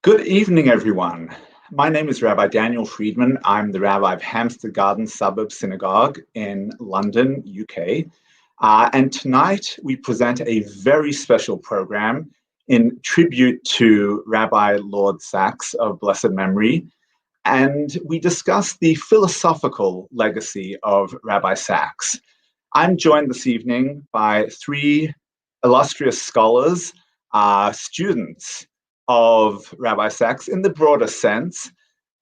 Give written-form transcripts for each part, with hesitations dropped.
Good evening, everyone. My name is Rabbi Daniel Friedman. I'm the Rabbi of Hampstead Garden Suburb Synagogue in London, UK. And tonight we present a very special program in tribute to Rabbi Lord Sacks of blessed memory. And we discuss the philosophical legacy of Rabbi Sacks. I'm joined this evening by three illustrious scholars, students of Rabbi Sacks in the broader sense,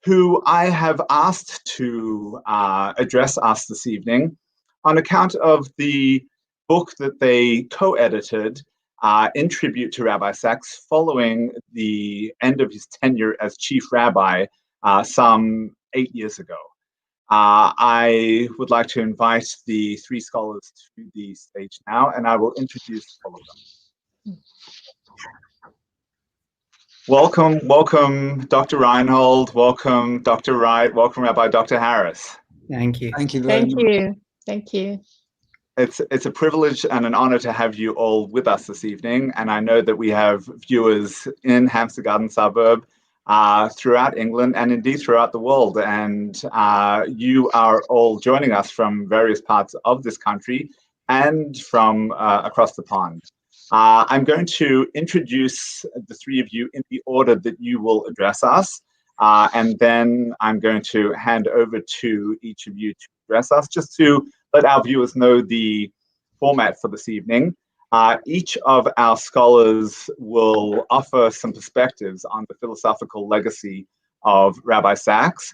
who I have asked to address us this evening on account of the book that they co-edited in tribute to Rabbi Sacks following the end of his tenure as chief rabbi some 8 years ago. I would like to invite the three scholars to the stage now, and I will introduce all of them. Welcome, Dr. Rynhold. Welcome, Dr. Wright. Welcome, Rabbi Dr. Harris. Thank you. Thank you very much. Thank you. It's a privilege and an honor to have you all with us this evening. And I know that we have viewers in Hampstead Garden Suburb, throughout England, and indeed throughout the world. And you are all joining us from various parts of this country and from across the pond. I'm going to introduce the three of you in the order that you will address us, and then I'm going to hand over to each of you to address us, just to let our viewers know the format for this evening. Each of our scholars will offer some perspectives on the philosophical legacy of Rabbi Sacks.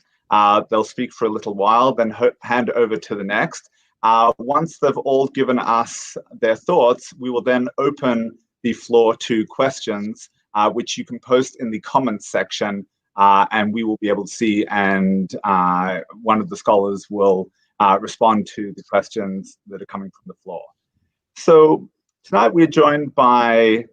They'll speak for a little while, then hand over to the next. Once they've all given us their thoughts, we will then open the floor to questions, which you can post in the comments section, and we will be able to see, and one of the scholars will respond to the questions that are coming from the floor. So tonight we're joined by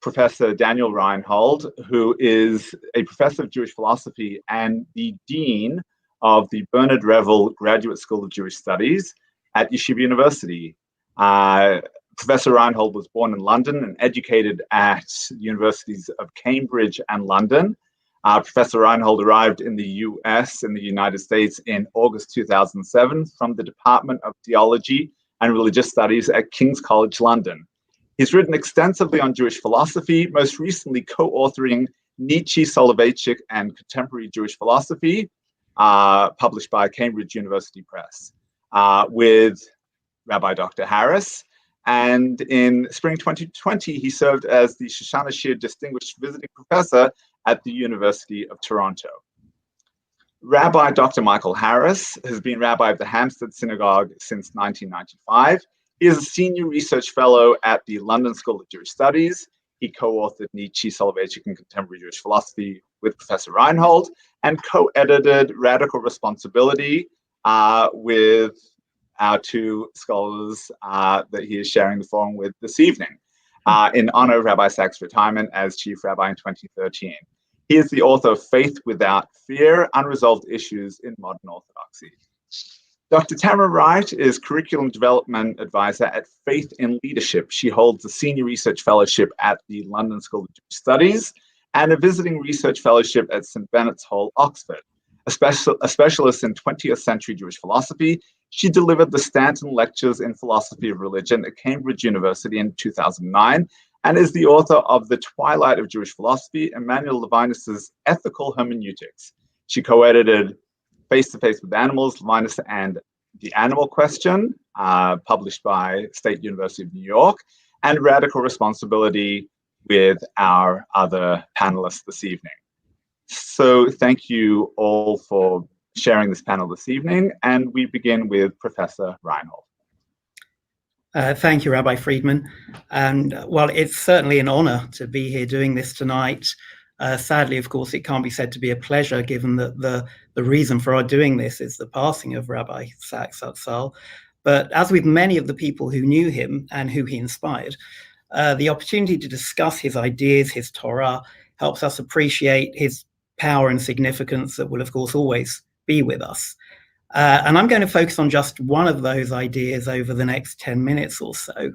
Professor Daniel Rynhold, who is a professor of Jewish philosophy and the dean of the Bernard Revel Graduate School of Jewish Studies at Yeshiva University. Professor Rynhold was born in London and educated at the universities of Cambridge and London. Professor Rynhold arrived in the US, in the United States, in August 2007 from the Department of Theology and Religious Studies at King's College London. He's written extensively on Jewish philosophy, most recently co-authoring Nietzsche, Soloveitchik, and Contemporary Jewish Philosophy, published by Cambridge University Press, with Rabbi Dr. Harris. And in spring 2020, he served as the Shoshana Shir Distinguished Visiting Professor at the University of Toronto. Rabbi Dr. Michael Harris has been rabbi of the Hampstead Synagogue since 1995. He is a senior research fellow at the London School of Jewish Studies. He co-authored Nietzsche, Soloveitchik, and Contemporary Jewish Philosophy with Professor Rynhold, and co-edited Radical Responsibility with our two scholars that he is sharing the forum with this evening, in honor of Rabbi Sacks' retirement as Chief Rabbi in 2013. He is the author of Faith Without Fear, Unresolved Issues in Modern Orthodoxy. Dr. Tamra Wright is Curriculum Development Advisor at Faith in Leadership. She holds a Senior Research Fellowship at the London School of Jewish Studies and a Visiting Research Fellowship at St. Benet's Hall, Oxford. A specialist in 20th century Jewish philosophy, she delivered the Stanton Lectures in Philosophy of Religion at Cambridge University in 2009, and is the author of The Twilight of Jewish Philosophy, Emmanuel Levinas's Ethical Hermeneutics. She co-edited Face to Face with Animals, Levinas and the Animal Question, published by State University of New York, and Radical Responsibility with our other panelists this evening. So thank you all for sharing this panel this evening, and we begin with Professor Rynhold. Thank you, Rabbi Friedman. And well, it's certainly an honor to be here doing this tonight. Sadly, of course, it can't be said to be a pleasure, given that the reason for our doing this is the passing of Rabbi Sacks zt'l. But as with many of the people who knew him and who he inspired, the opportunity to discuss his ideas, his Torah, helps us appreciate his power and significance that will, of course, always be with us. And I'm going to focus on just one of those ideas over the next 10 minutes or so.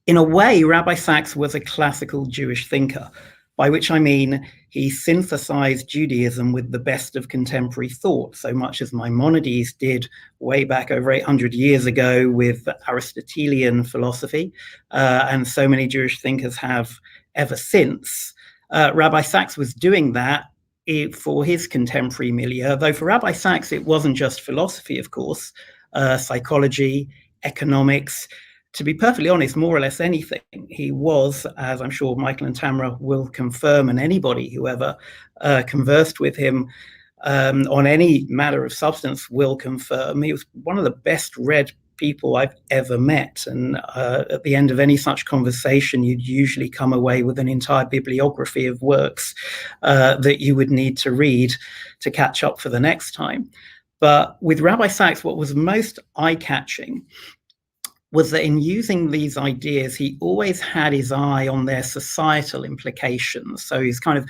In a way, Rabbi Sacks was a classical Jewish thinker, by which I mean he synthesized Judaism with the best of contemporary thought, so much as Maimonides did way back over 800 years ago with Aristotelian philosophy, and so many Jewish thinkers have ever since. Rabbi Sachs was doing that for his contemporary milieu, though for Rabbi Sachs it wasn't just philosophy, of course, psychology, economics. To be perfectly honest, more or less anything. He was, as I'm sure Michael and Tamra will confirm, and anybody who ever conversed with him on any matter of substance will confirm, he was one of the best read people I've ever met. And at the end of any such conversation, you'd usually come away with an entire bibliography of works that you would need to read to catch up for the next time. But with Rabbi Sachs, what was most eye-catching was that in using these ideas, he always had his eye on their societal implications. So he's kind of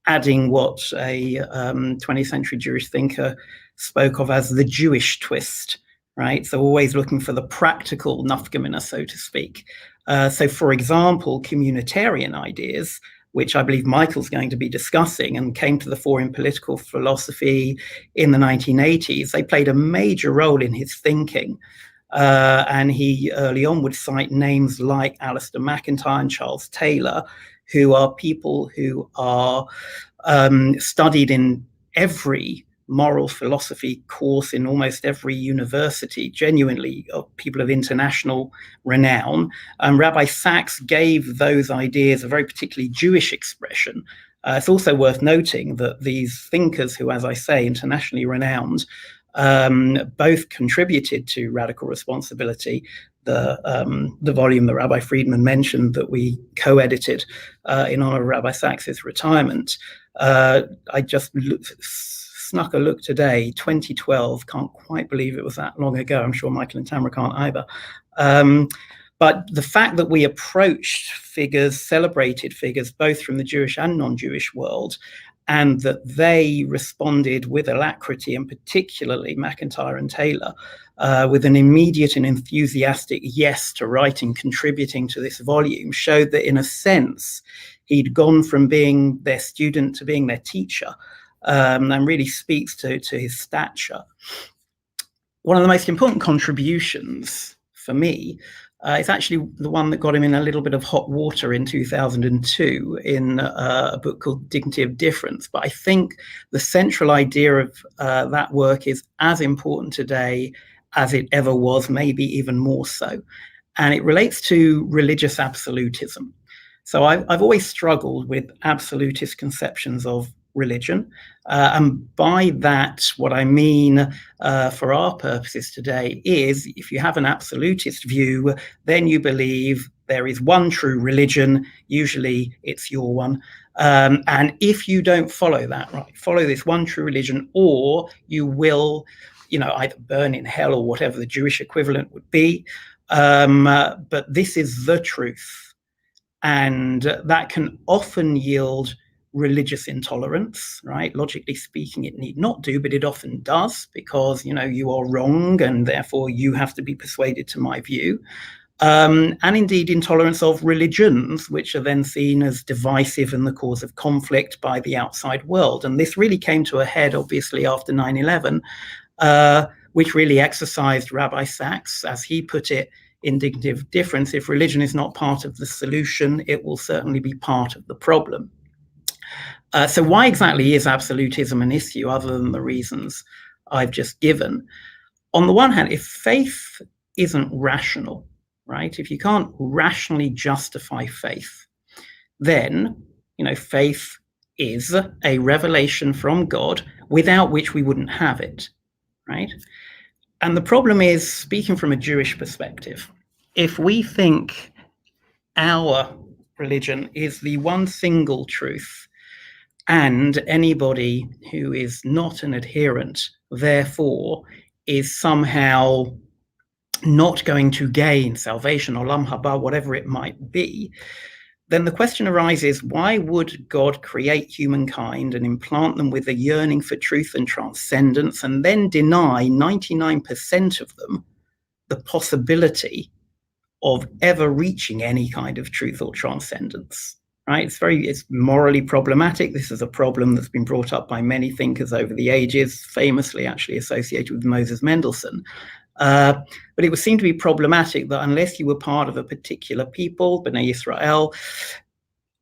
adding what a 20th century Jewish thinker spoke of as the Jewish twist, right? So always looking for the practical nafkamina, so to speak. So for example, communitarian ideas, which I believe Michael's going to be discussing and came to the fore in political philosophy in the 1980s, they played a major role in his thinking. And he early on would cite names like Alistair McIntyre and Charles Taylor, who are people who are studied in every moral philosophy course in almost every university, genuinely people of international renown. Rabbi Sachs gave those ideas a very particularly Jewish expression. It's also worth noting that these thinkers who, as I say, internationally renowned, both contributed to Radical Responsibility, the volume that Rabbi Friedman mentioned that we co-edited in honor of Rabbi Sachs's retirement. I just snuck a look today, 2012, can't quite believe it was that long ago. I'm sure Michael and Tamra can't either. But the fact that we approached figures, celebrated figures, both from the Jewish and non-Jewish world, and that they responded with alacrity, and particularly McIntyre and Taylor, with an immediate and enthusiastic yes to writing, contributing to this volume, showed that in a sense, he'd gone from being their student to being their teacher, and really speaks to his stature. One of the most important contributions for me is actually the one that got him in a little bit of hot water in 2002 in a book called Dignity of Difference. But I think the central idea of that work is as important today as it ever was, maybe even more so. And it relates to religious absolutism. So I've always struggled with absolutist conceptions of religion. And by that, what I mean for our purposes today is if you have an absolutist view, then you believe there is one true religion, usually it's your one. And if you don't follow that, right, follow this one true religion, or you will, either burn in hell or whatever the Jewish equivalent would be. But this is the truth. And that can often yield religious intolerance, right? Logically speaking, it need not do, but it often does, because, you are wrong and therefore you have to be persuaded to my view. And indeed intolerance of religions, which are then seen as divisive and the cause of conflict by the outside world. And this really came to a head, obviously, after 9/11, which really exercised Rabbi Sachs, as he put it, in Dignity of Difference. If religion is not part of the solution, it will certainly be part of the problem. So why exactly is absolutism an issue, other than the reasons I've just given? On the one hand, if faith isn't rational, right? If you can't rationally justify faith, then, faith is a revelation from God without which we wouldn't have it, right? And the problem is, speaking from a Jewish perspective, if we think our religion is the one single truth, and anybody who is not an adherent, therefore, is somehow not going to gain salvation or olam haba, whatever it might be, then the question arises, why would God create humankind and implant them with a yearning for truth and transcendence, and then deny 99% of them the possibility of ever reaching any kind of truth or transcendence? right? It's morally problematic. This is a problem that's been brought up by many thinkers over the ages, famously actually associated with Moses Mendelssohn. But it would seem to be problematic that unless you were part of a particular people, Bnei Israel,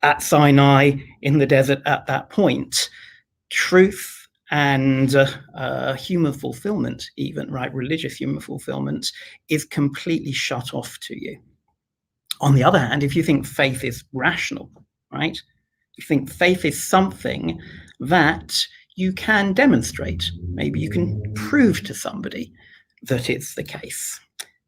at Sinai, in the desert at that point, truth and human fulfillment, even, right, religious human fulfillment, is completely shut off to you. On the other hand, if you think faith is rational, right, you think faith is something that you can demonstrate, maybe you can prove to somebody that it's the case.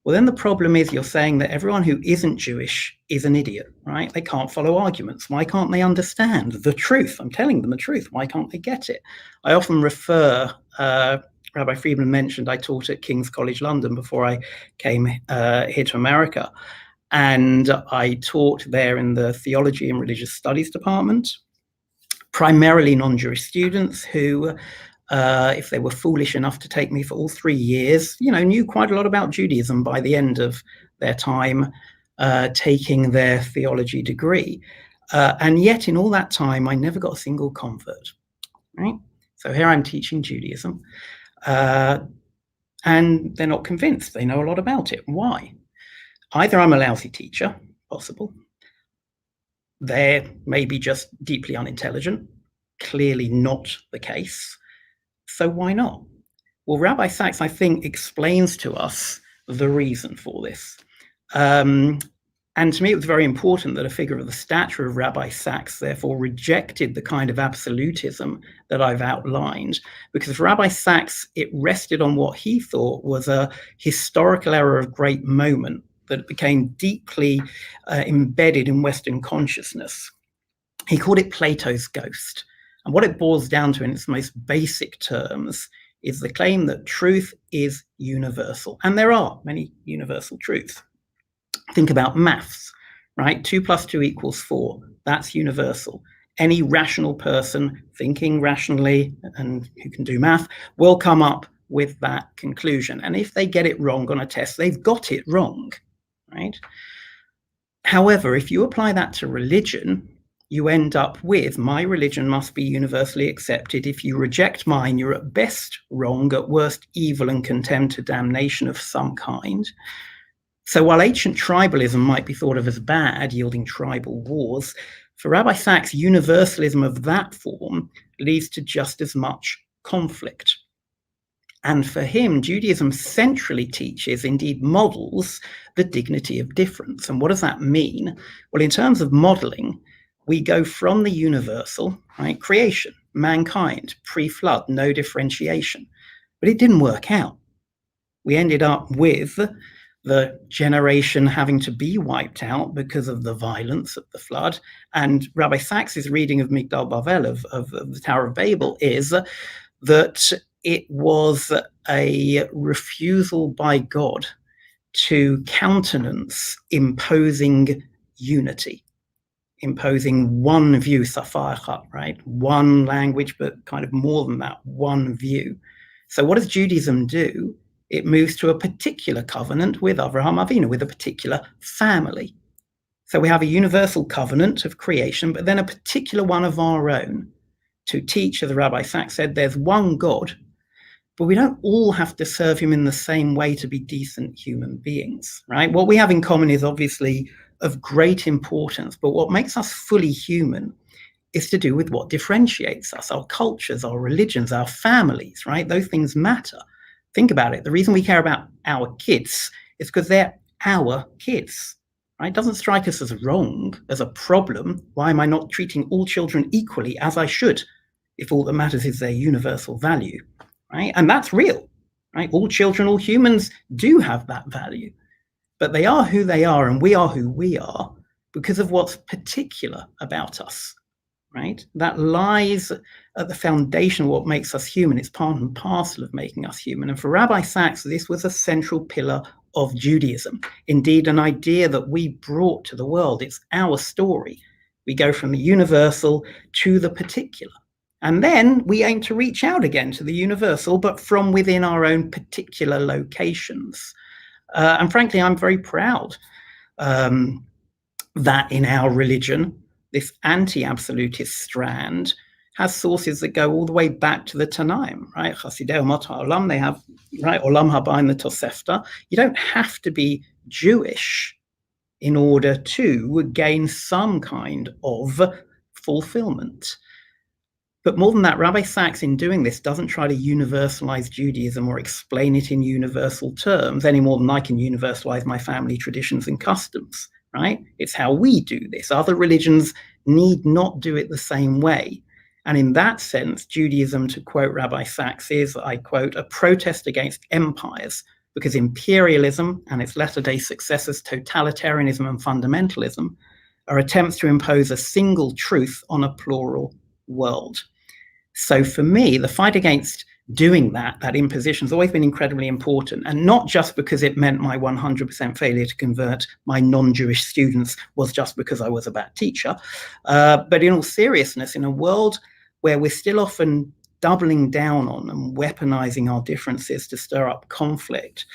Well, then the problem is you're saying that everyone who isn't Jewish is an idiot, right? They can't follow arguments. Why can't they understand the truth? I'm telling them the truth. Why can't they get it? I often refer, Rabbi Friedman mentioned I taught at King's College London before I came here to America. And I taught there in the Theology and Religious Studies department, primarily non-Jewish students who, if they were foolish enough to take me for all 3 years, knew quite a lot about Judaism by the end of their time taking their theology degree. And yet in all that time, I never got a single convert, right? So here I'm teaching Judaism, and they're not convinced. They know a lot about it. Why? Either I'm a lousy teacher, possible. They're maybe just deeply unintelligent, clearly not the case. So why not? Well, Rabbi Sacks, I think, explains to us the reason for this. And to me, it was very important that a figure of the stature of Rabbi Sacks therefore rejected the kind of absolutism that I've outlined, because for Rabbi Sacks, it rested on what he thought was a historical error of great moment that became deeply embedded in Western consciousness. He called it Plato's ghost. And what it boils down to in its most basic terms is the claim that truth is universal. And there are many universal truths. Think about maths, right? 2 + 2 = 4. That's universal. Any rational person thinking rationally and who can do math will come up with that conclusion. And if they get it wrong on a test, they've got it wrong, right? However, if you apply that to religion, you end up with, my religion must be universally accepted. If you reject mine, you're at best wrong, at worst evil and condemned to damnation of some kind. So while ancient tribalism might be thought of as bad, yielding tribal wars, for Rabbi Sacks, universalism of that form leads to just as much conflict. And for him, Judaism centrally teaches, indeed models, the dignity of difference. And what does that mean? Well, in terms of modeling, we go from the universal, right, creation, mankind, pre-flood, no differentiation. But it didn't work out. We ended up with the generation having to be wiped out because of the violence of the flood. And Rabbi Sacks' reading of Migdal Bavel, of the Tower of Babel, is that it was a refusal by God to countenance imposing unity, imposing one view, safa echat, right? One language, but kind of more than that, one view. So what does Judaism do? It moves to a particular covenant with Avraham Avinu, with a particular family. So we have a universal covenant of creation, but then a particular one of our own to teach, as Rabbi Sacks said, there's one God, but we don't all have to serve him in the same way to be decent human beings, right? What we have in common is obviously of great importance, but what makes us fully human is to do with what differentiates us, our cultures, our religions, our families, right? Those things matter. Think about it. The reason we care about our kids is because they're our kids, right? It doesn't strike us as wrong, as a problem. Why am I not treating all children equally as I should, if all that matters is their universal value, right? And that's real, right? All children, all humans do have that value, but they are who they are and we are who we are because of what's particular about us, right? That lies at the foundation of what makes us human. It's part and parcel of making us human. And for Rabbi Sacks, this was a central pillar of Judaism. Indeed, an idea that we brought to the world. It's our story. We go from the universal to the particular. And then we aim to reach out again to the universal, but from within our own particular locations. And frankly, I'm very proud that in our religion, this anti-absolutist strand has sources that go all the way back to the Tanaim, right? Chasidei Umot HaOlam, they have, right, Olam Haba in the Tosefta. You don't have to be Jewish in order to gain some kind of fulfillment. But more than that, Rabbi Sacks, in doing this, doesn't try to universalize Judaism or explain it in universal terms any more than I can universalize my family traditions and customs, right? It's how we do this. Other religions need not do it the same way. And in that sense, Judaism, to quote Rabbi Sacks, is, I quote, a protest against empires, because imperialism and its latter-day successors, totalitarianism and fundamentalism, are attempts to impose a single truth on a plural world. So for me, the fight against doing that imposition has always been incredibly important, and not just because it meant my 100% failure to convert my non-Jewish students was just because I was a bad teacher, but in all seriousness, in a world where we're still often doubling down on and weaponizing our differences to stir up conflict,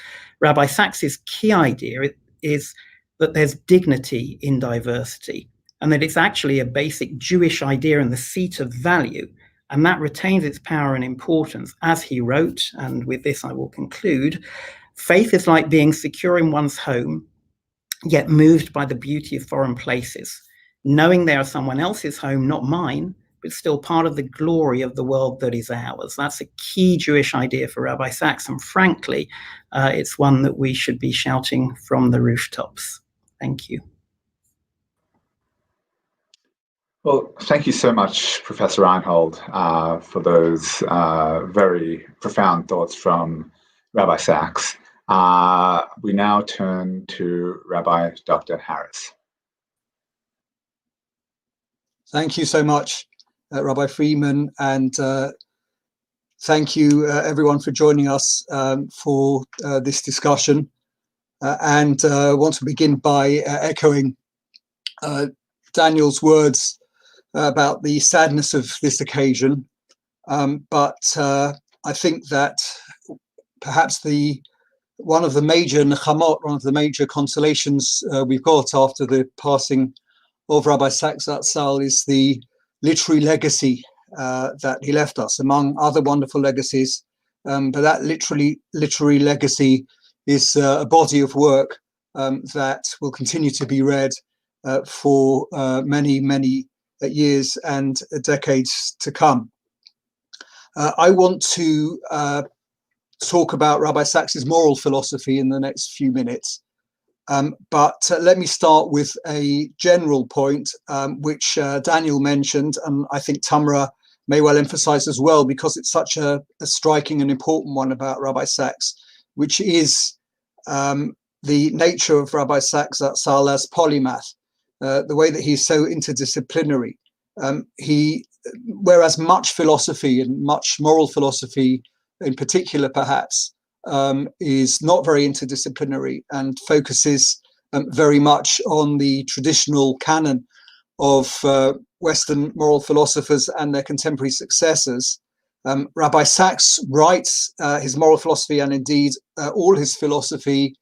Rabbi Sacks's key idea is that there's dignity in diversity, and that it's actually a basic Jewish idea and the seat of value. And that retains its power and importance. As he wrote, and with this I will conclude, faith is like being secure in one's home, yet moved by the beauty of foreign places, knowing they are someone else's home, not mine, but still part of the glory of the world that is ours. That's a key Jewish idea for Rabbi Sacks, and frankly, it's one that we should be shouting from the rooftops. Thank you. Well, thank you so much, Professor Rynhold, for those very profound thoughts from Rabbi Sacks. We now turn to Rabbi Dr. Harris. Thank you so much, Rabbi Friedman, and thank you everyone for joining us for this discussion. And I want to begin by echoing Daniel's words about the sadness of this occasion, but I think that perhaps one of the major nechamot, one of the major consolations we've got after the passing of Rabbi Sacks zt'l is the literary legacy that he left us, among other wonderful legacies. But that literary legacy is a body of work that will continue to be read for many years and decades to come. I want to talk about Rabbi Sacks's moral philosophy in the next few minutes, but let me start with a general point which Daniel mentioned, and I think Tamra may well emphasize as well, because it's such a striking and important one about Rabbi Sacks, which is the nature of Rabbi Sacks zt'l as polymath. The way that he's so interdisciplinary. Whereas much philosophy and much moral philosophy in particular, perhaps, is not very interdisciplinary and focuses very much on the traditional canon of Western moral philosophers and their contemporary successors. Rabbi Sacks writes his moral philosophy, and indeed all his philosophy,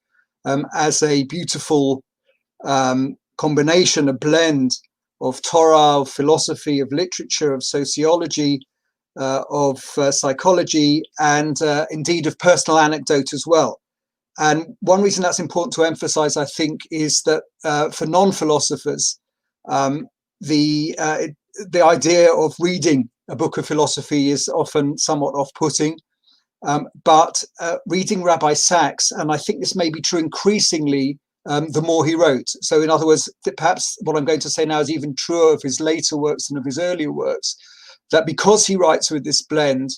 as a beautiful combination, a blend of Torah, of philosophy, of literature, of sociology, of psychology, and indeed of personal anecdote as well. And one reason that's important to emphasize, I think, is that for non-philosophers, the idea of reading a book of philosophy is often somewhat off-putting. But reading Rabbi Sacks, and I think this may be true increasingly the more he wrote. So in other words, perhaps what I'm going to say now is even truer of his later works than of his earlier works, that because he writes with this blend,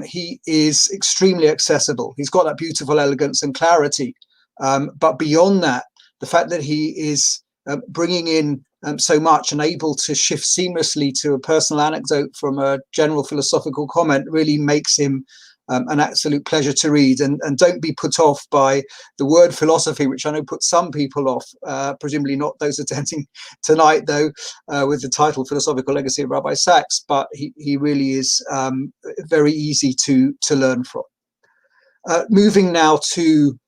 he is extremely accessible. He's got that beautiful elegance and clarity. But beyond that, the fact that he is bringing in so much and able to shift seamlessly to a personal anecdote from a general philosophical comment really makes him an absolute pleasure to read. And don't be put off by the word philosophy, which I know puts some people off, presumably not those attending tonight, though, with the title Philosophical Legacy of Rabbi Sacks, but he really is very easy to learn from. Moving now to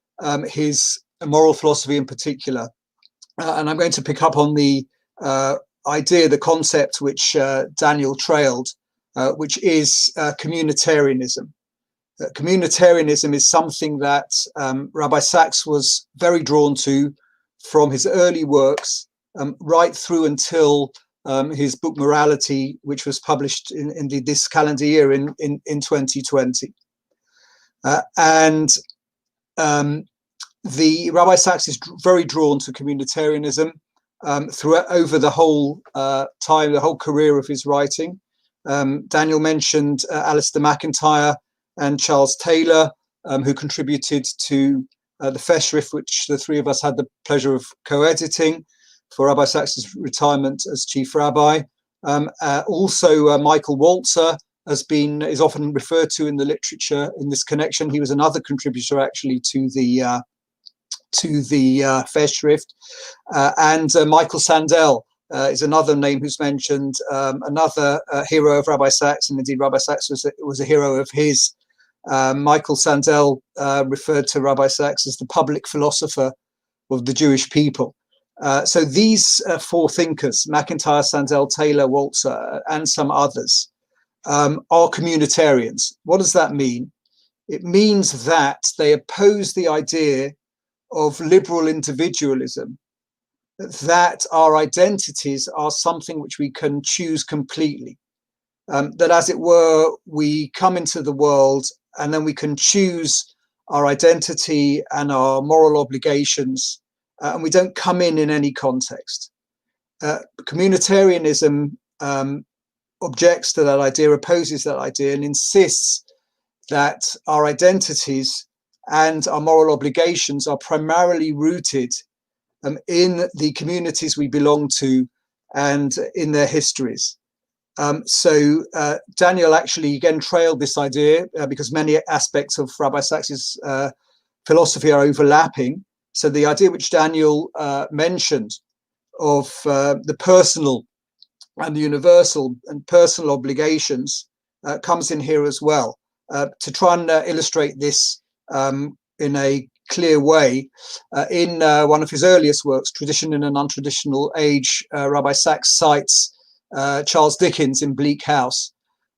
his moral philosophy in particular, and I'm going to pick up on the idea, the concept which Daniel trailed, which is communitarianism. Communitarianism is something that Rabbi Sachs was very drawn to from his early works, right through until his book Morality, which was published in this calendar year in 2020. The Rabbi Sachs is very drawn to communitarianism over the whole time, the whole career of his writing. Daniel mentioned Alistair MacIntyre and Charles Taylor, who contributed to the Festschrift, which the three of us had the pleasure of co-editing for Rabbi Sachs's retirement as chief rabbi. Also, Michael Walzer is often referred to in the literature in this connection. He was another contributor actually to the Festschrift, and Michael Sandel is another name who's mentioned, another hero of Rabbi Sachs, and indeed Rabbi Sachs was a hero of his. Michael Sandel referred to Rabbi Sachs as the public philosopher of the Jewish people. So these four thinkers, MacIntyre, Sandel, Taylor, Walzer, and some others, are communitarians. What does that mean? It means that they oppose the idea of liberal individualism, that our identities are something which we can choose completely, that as it were, we come into the world and then we can choose our identity and our moral obligations, and we don't come in any context. Communitarianism objects to that idea, opposes that idea, and insists that our identities and our moral obligations are primarily rooted in the communities we belong to and in their histories. So Daniel actually again trailed this idea because many aspects of Rabbi Sachs's philosophy are overlapping. So the idea which Daniel mentioned of the personal and the universal and personal obligations comes in here as well. To try and illustrate this in a clear way, in one of his earliest works, Tradition in an Untraditional Age, Rabbi Sachs cites Charles Dickens in Bleak House.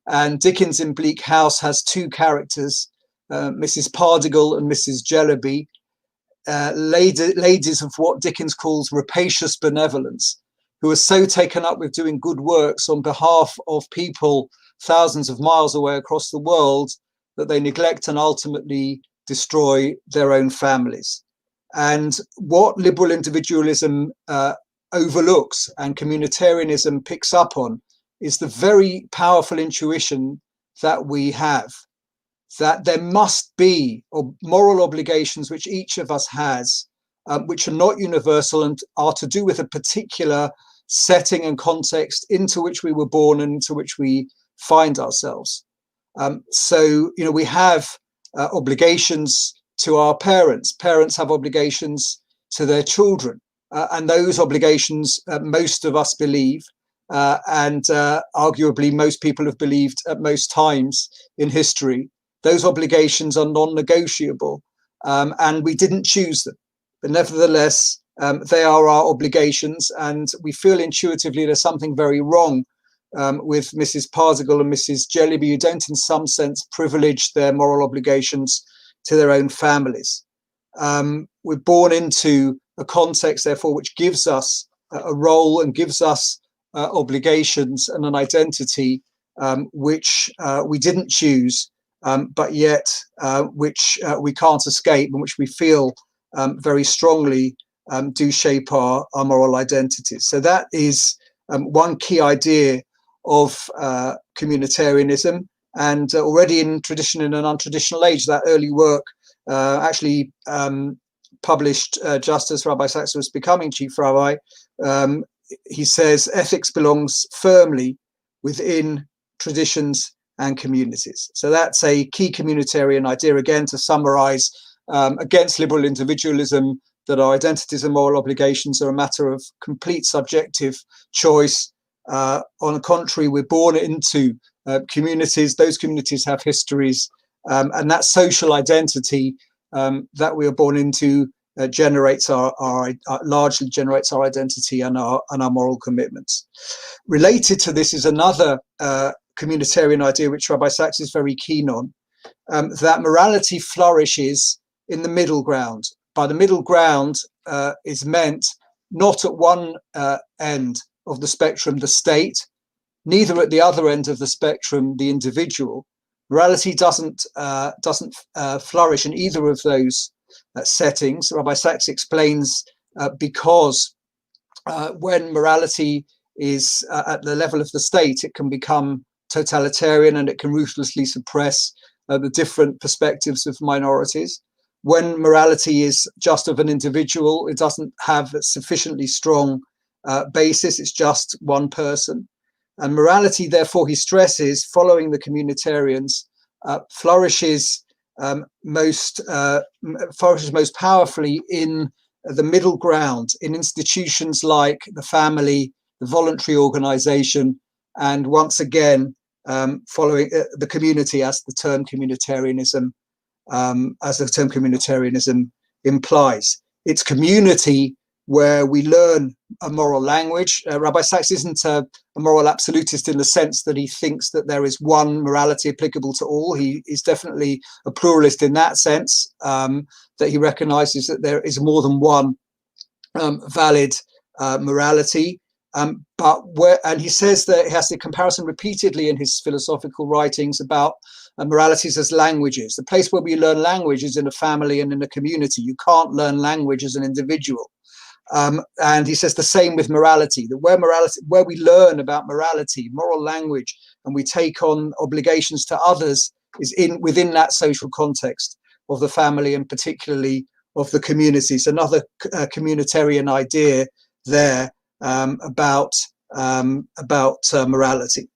And Dickens in Bleak House has two characters, Mrs. Pardiggle and Mrs. Jellyby, ladies of what Dickens calls rapacious benevolence, who are so taken up with doing good works on behalf of people thousands of miles away across the world that they neglect and ultimately destroy their own families. And what liberal individualism overlooks and communitarianism picks up on is the very powerful intuition that we have, that there must be moral obligations which each of us has, which are not universal and are to do with a particular setting and context into which we were born and into which we find ourselves. So, we have obligations to our parents. Parents have obligations to their children. And those obligations, most of us believe, and arguably most people have believed at most times in history, those obligations are non-negotiable, and we didn't choose them. But nevertheless, they are our obligations, and we feel intuitively there's something very wrong with Mrs. Pardiggle and Mrs. Jellyby, who don't in some sense privilege their moral obligations to their own families. We're born into a context, therefore, which gives us a role and gives us obligations and an identity which we didn't choose, but yet which we can't escape and which we feel very strongly do shape our moral identities. So that is one key idea of communitarianism. And already in Tradition in an Untraditional Age, that early work actually published just as Rabbi Sachs was becoming chief rabbi, he says ethics belongs firmly within traditions and communities. So that's a key communitarian idea, again, to summarize, against liberal individualism, that our identities and moral obligations are a matter of complete subjective choice. On the contrary, we're born into communities. Those communities have histories, and that social identity that we are born into generates largely generates our identity and our moral commitments. Related to this is another communitarian idea which Rabbi Sachs is very keen on, that morality flourishes in the middle ground. By the middle ground is meant not at one end of the spectrum the state, neither at the other end of the spectrum the individual. Morality doesn't flourish in either of those settings. Rabbi Sachs explains because when morality is at the level of the state, it can become totalitarian and it can ruthlessly suppress the different perspectives of minorities. When morality is just of an individual, it doesn't have a sufficiently strong basis, it's just one person. And morality, therefore, he stresses, following the communitarians, flourishes most powerfully in the middle ground, in institutions like the family, the voluntary organization, and once again, following the community, as the term communitarianism implies. It's community where we learn a moral language. Rabbi Sachs isn't a moral absolutist in the sense that he thinks that there is one morality applicable to all. He is definitely a pluralist in that sense, that he recognizes that there is more than one valid morality. And he says that he has the comparison repeatedly in his philosophical writings about moralities as languages. The place where we learn language is in a family and in a community. You can't learn language as an individual. And he says the same with morality, that where we learn about morality, moral language, and we take on obligations to others is within that social context of the family and particularly of the communities. Another communitarian idea there about morality.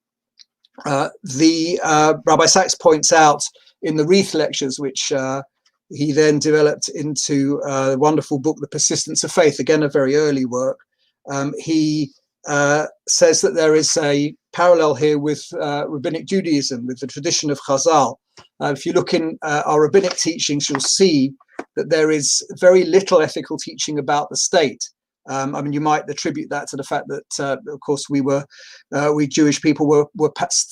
Rabbi Sachs points out in the Wreath lectures, which he then developed into a wonderful book, The Persistence of Faith, again, a very early work. He says that there is a parallel here with Rabbinic Judaism, with the tradition of Chazal. If you look in our rabbinic teachings, you'll see that there is very little ethical teaching about the state. I mean, you might attribute that to the fact that, of course, we Jewish people were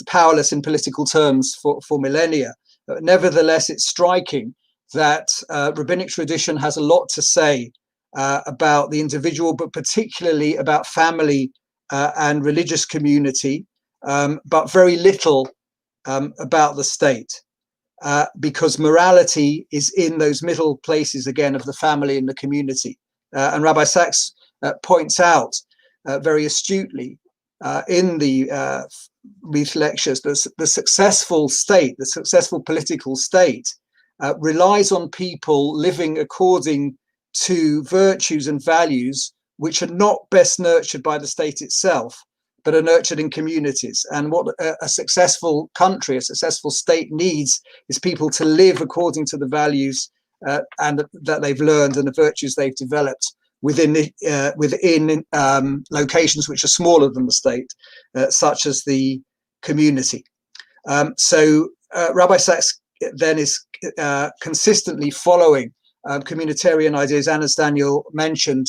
powerless in political terms for millennia. Nevertheless, it's striking that rabbinic tradition has a lot to say about the individual, but particularly about family and religious community, but very little about the state, because morality is in those middle places, again, of the family and the community. And Rabbi Sachs points out very astutely in the Wreath lectures that the successful state, the successful political state, relies on people living according to virtues and values which are not best nurtured by the state itself, but are nurtured in communities. And what a successful country, a successful state needs is people to live according to the values and that they've learned and the virtues they've developed within locations which are smaller than the state, such as the community. So Rabbi Sachs then is consistently following communitarian ideas, and as Daniel mentioned,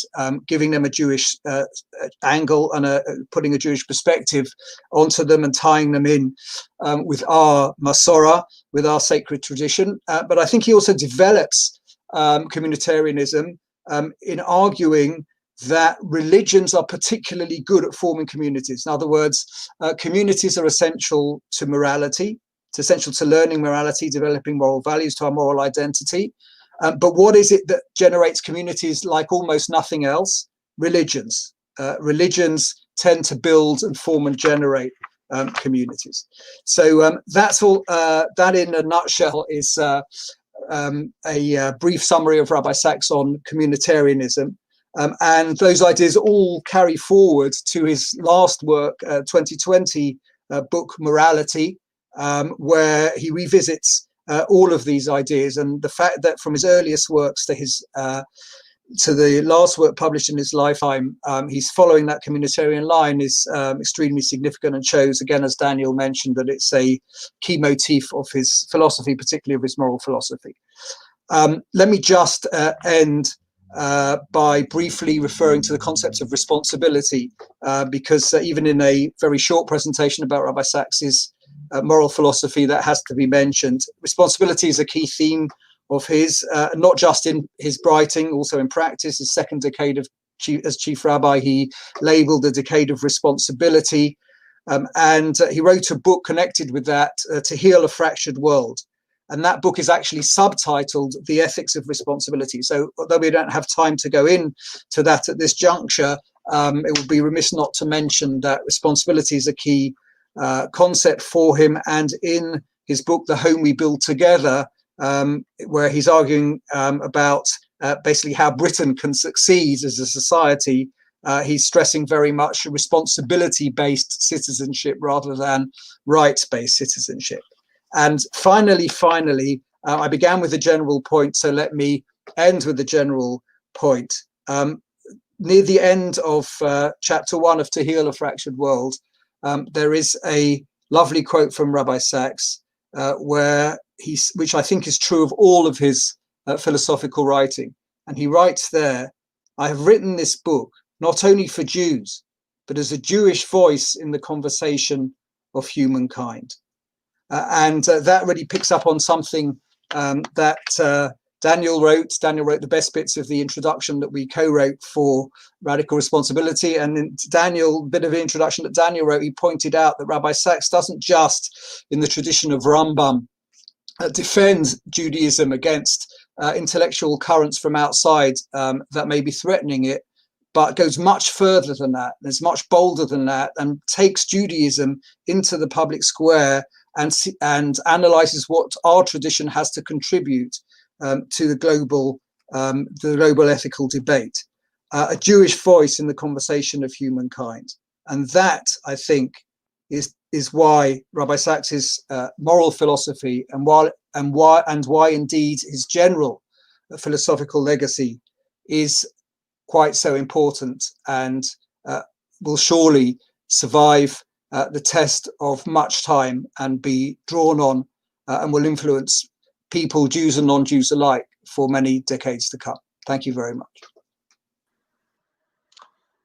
giving them a Jewish angle and putting a Jewish perspective onto them and tying them in with our Masorah, with our sacred tradition. But I think he also develops communitarianism in arguing that religions are particularly good at forming communities. In other words, communities are essential to morality. It's essential to learning morality, developing moral values, to our moral identity. But what is it that generates communities like almost nothing else? Religions. Religions tend to build and form and generate communities. So that's all. That in a nutshell is a brief summary of Rabbi Sachs on communitarianism. And those ideas all carry forward to his last work, 2020 book, Morality, where he revisits all of these ideas, and the fact that from his earliest works to his to the last work published in his lifetime, he's following that communitarian line is extremely significant, and shows, again, as Daniel mentioned, that it's a key motif of his philosophy, particularly of his moral philosophy. Let me just end by briefly referring to the concept of responsibility, because even in a very short presentation about Rabbi Sacks's moral philosophy, that has to be mentioned. Responsibility is a key theme of his, not just in his writing, also in practice. His second decade as chief rabbi, he labeled the decade of responsibility. And he wrote a book connected with that, To Heal a Fractured World. And that book is actually subtitled The Ethics of Responsibility. So although we don't have time to go into that at this juncture, it would be remiss not to mention that responsibility is a key concept for him. And in his book, The Home We Build Together, where he's arguing about basically how Britain can succeed as a society, he's stressing very much responsibility-based citizenship rather than rights-based citizenship. And finally, I began with a general point, so let me end with a general point. Near the end of chapter 1 of To Heal a Fractured World, there is a lovely quote from Rabbi Sacks, which I think is true of all of his philosophical writing. And he writes there, "I have written this book not only for Jews, but as a Jewish voice in the conversation of humankind." And that really picks up on something that Daniel wrote. Daniel wrote the best bits of the introduction that we co-wrote for Radical Responsibility. And in Daniel, bit of an introduction that Daniel wrote, he pointed out that Rabbi Sacks doesn't just, in the tradition of Rambam, defend Judaism against intellectual currents from outside that may be threatening it, but goes much further than that, is much bolder than that, and takes Judaism into the public square and analyzes what our tradition has to contribute to the global ethical debate. A Jewish voice in the conversation of humankind. And that, I think, is why Rabbi Sacks's moral philosophy and why indeed his general philosophical legacy is quite so important and will surely survive the test of much time and be drawn on and will influence people, Jews and non-Jews alike, for many decades to come. Thank you very much.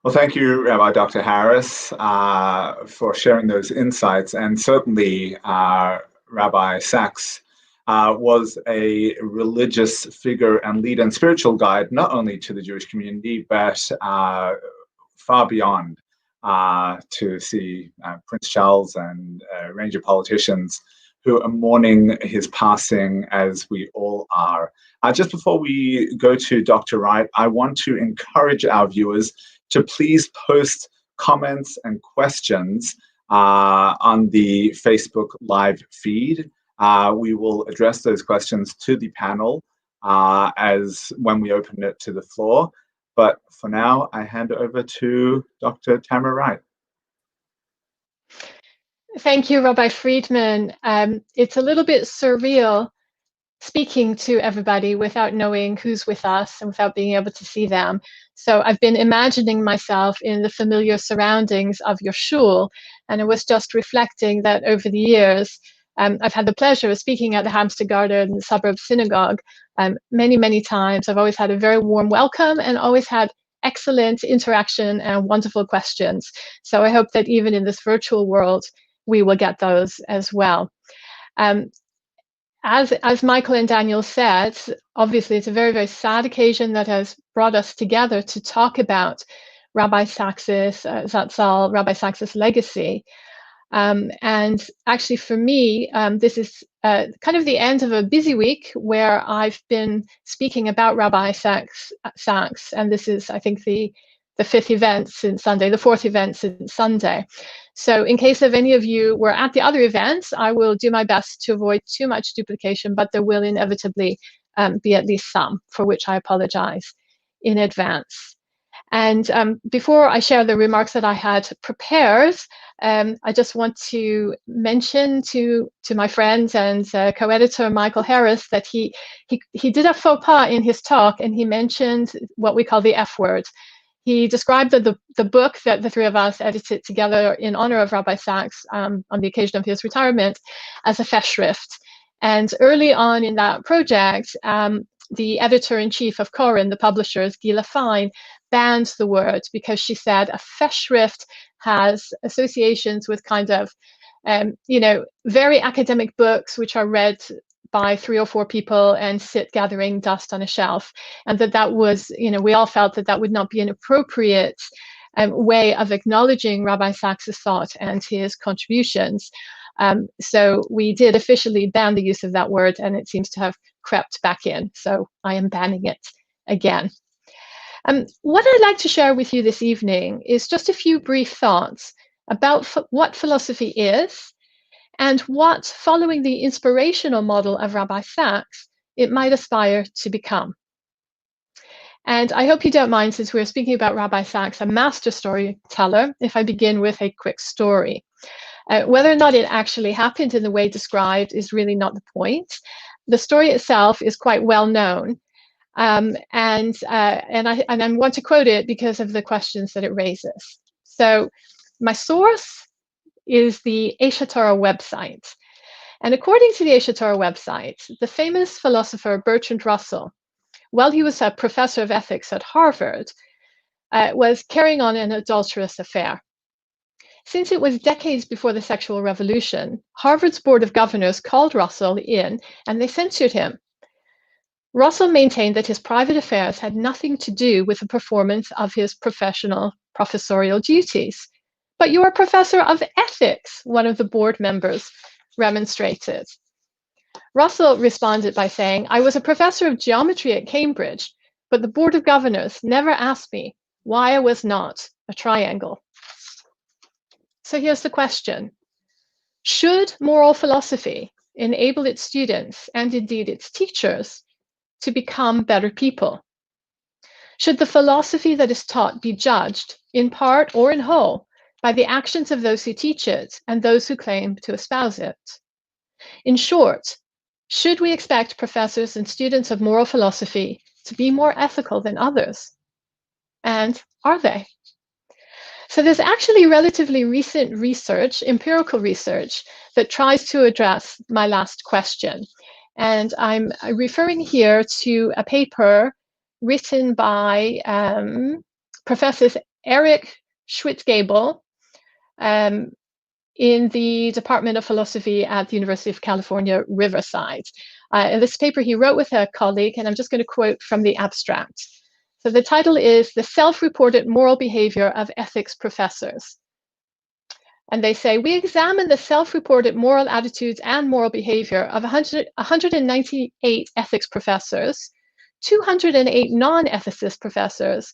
Well, thank you, Rabbi Dr. Harris, for sharing those insights. And certainly, Rabbi Sacks was a religious figure and leader and spiritual guide, not only to the Jewish community, but far beyond, to see Prince Charles and a range of politicians who are mourning his passing, as we all are. Just before we go to Dr. Wright, I want to encourage our viewers to please post comments and questions on the Facebook live feed. We will address those questions to the panel as when we open it to the floor. But for now, I hand over to Dr. Tamra Wright. Thank you, Rabbi Friedman. It's a little bit surreal speaking to everybody without knowing who's with us and without being able to see them. So I've been imagining myself in the familiar surroundings of your shul, and I was just reflecting that over the years, I've had the pleasure of speaking at the Hampstead Garden Suburb Synagogue many, many times. I've always had a very warm welcome and always had excellent interaction and wonderful questions. So I hope that even in this virtual world, we will get those as well. As Michael and Daniel said, obviously it's a very, very sad occasion that has brought us together to talk about Rabbi Sacks's, zt'l, Rabbi Sacks's legacy. And actually for me, this is kind of the end of a busy week where I've been speaking about Rabbi Sacks, and this is, I think, the fifth event since Sunday, the fourth event since Sunday. So in case of any of you were at the other events, I will do my best to avoid too much duplication, but there will inevitably be at least some, for which I apologize in advance. And before I share the remarks that I had prepared, I just want to mention to my friend and co-editor Michael Harris that he did a faux pas in his talk, and he mentioned what we call the F word. He described the book that the three of us edited together in honor of Rabbi Sacks on the occasion of his retirement as a Festschrift. And early on in that project, the editor-in-chief of Koren, the publishers, Gila Fine, banned the word because she said a festschrift has associations with kind of, very academic books which are read by 3 or 4 people and sit gathering dust on a shelf, and that was, we all felt that would not be an appropriate way of acknowledging Rabbi Sachs's thought and his contributions. So we did officially ban the use of that word, and it seems to have crept back in. So I am banning it again. What I'd like to share with you this evening is just a few brief thoughts about what philosophy is and what, following the inspirational model of Rabbi Sachs, it might aspire to become. And I hope you don't mind, since we're speaking about Rabbi Sachs, a master storyteller, if I begin with a quick story. Whether or not it actually happened in the way described is really not the point. The story itself is quite well known, and I want to quote it because of the questions that it raises. So my source is the Aish Torah website. And according to the Aish Torah website, the famous philosopher Bertrand Russell, while he was a professor of ethics at Harvard, was carrying on an adulterous affair. Since it was decades before the sexual revolution, Harvard's Board of Governors called Russell in and they censured him. Russell maintained that his private affairs had nothing to do with the performance of his professorial duties. But you're a professor of ethics, one of the board members remonstrated. Russell responded by saying, I was a professor of geometry at Cambridge, but the Board of Governors never asked me why I was not a triangle. So here's the question. Should moral philosophy enable its students, and indeed its teachers, to become better people? Should the philosophy that is taught be judged, in part or in whole, by the actions of those who teach it and those who claim to espouse it? In short, should we expect professors and students of moral philosophy to be more ethical than others? And are they? So there's actually relatively recent research, empirical research, that tries to address my last question. And I'm referring here to a paper written by Professors Eric Schwittgable in the Department of Philosophy at the University of California, Riverside. In this paper, he wrote with a colleague, and I'm just going to quote from the abstract. So the title is The Self-Reported Moral Behavior of Ethics Professors. And they say, we examine the self-reported moral attitudes and moral behavior of 198 ethics professors, 208 non-ethicist professors,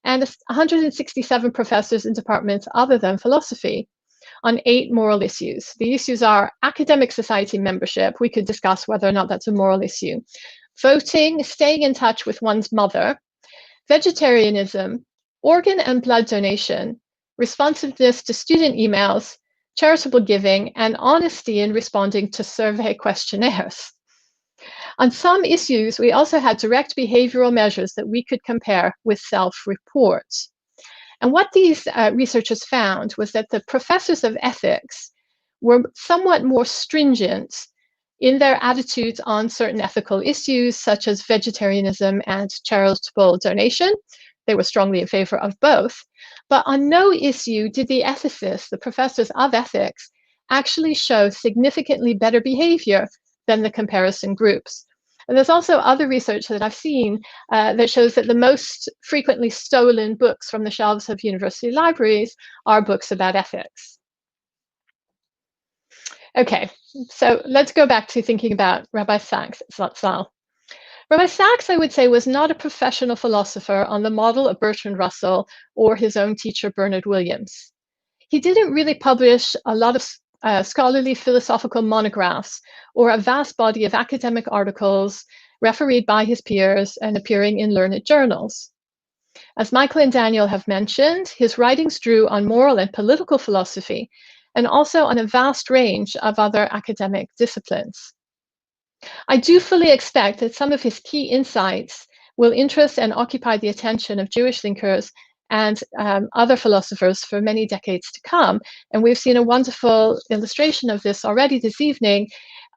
and 167 professors in departments other than philosophy on 8 moral issues. The issues are academic society membership. We could discuss whether or not that's a moral issue. Voting, staying in touch with one's mother, vegetarianism, organ and blood donation, responsiveness to student emails, charitable giving, and honesty in responding to survey questionnaires. On some issues, we also had direct behavioral measures that we could compare with self-reports. And what these researchers found was that the professors of ethics were somewhat more stringent in their attitudes on certain ethical issues, such as vegetarianism and charitable donation. They were strongly in favor of both. But on no issue did the ethicists, the professors of ethics, actually show significantly better behavior than the comparison groups. And there's also other research that I've seen that shows that the most frequently stolen books from the shelves of university libraries are books about ethics. Okay, so let's go back to thinking about Rabbi Sachs, zt'l. Rabbi Sachs, I would say, was not a professional philosopher on the model of Bertrand Russell or his own teacher, Bernard Williams. He didn't really publish a lot of scholarly philosophical monographs or a vast body of academic articles refereed by his peers and appearing in learned journals. As Michael and Daniel have mentioned, his writings drew on moral and political philosophy and also on a vast range of other academic disciplines. I do fully expect that some of his key insights will interest and occupy the attention of Jewish thinkers and other philosophers for many decades to come. And we've seen a wonderful illustration of this already this evening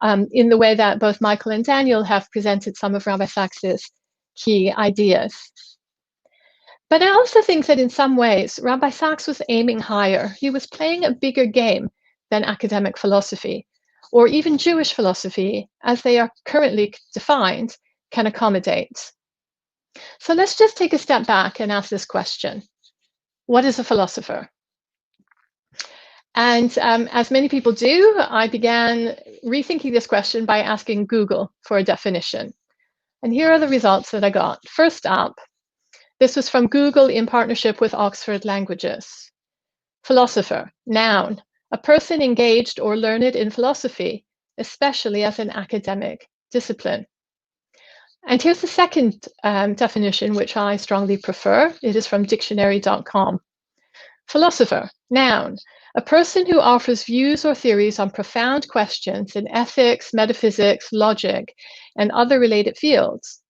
in the way that both Michael and Daniel have presented some of Rabbi Saks's key ideas. But I also think that in some ways, Rabbi Saks was aiming higher. He was playing a bigger game than academic philosophy, or even Jewish philosophy, as they are currently defined, can accommodate. So let's just take a step back and ask this question. What is a philosopher? And as many people do, I began rethinking this question by asking Google for a definition. And here are the results that I got. First up, this was from Google in partnership with Oxford Languages. Philosopher, noun, a person engaged or learned in philosophy, especially as an academic discipline. And here's the second definition, which I strongly prefer. It is from dictionary.com. Philosopher, noun, a person who offers views or theories on profound questions in ethics, metaphysics, logic, and other related fields.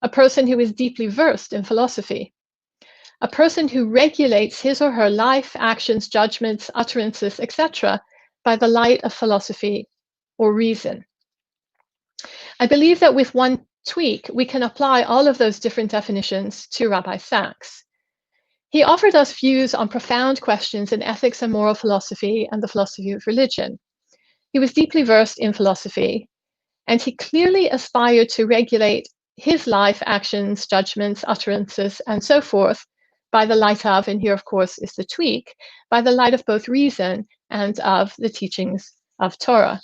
A person who is deeply versed in philosophy. A person who regulates his or her life, actions, judgments, utterances, etc., by the light of philosophy or reason. I believe that with one tweak, we can apply all of those different definitions to Rabbi Saks. He offered us views on profound questions in ethics and moral philosophy and the philosophy of religion. He was deeply versed in philosophy, and he clearly aspired to regulate his life, actions, judgments, utterances, and so forth by the light of, and here, of course, is the tweak, by the light of both reason and of the teachings of Torah.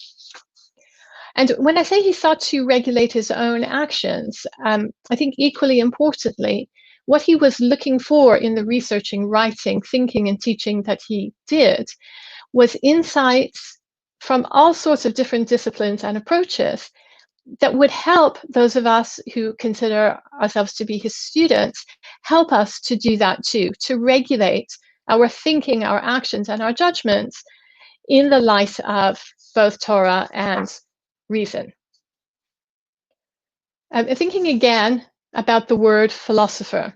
And when I say he sought to regulate his own actions, I think equally importantly, what he was looking for in the researching, writing, thinking, and teaching that he did was insights from all sorts of different disciplines and approaches that would help those of us who consider ourselves to be his students, help us to do that too, to regulate our thinking, our actions, and our judgments in the light of both Torah and reason. Thinking again about the word philosopher.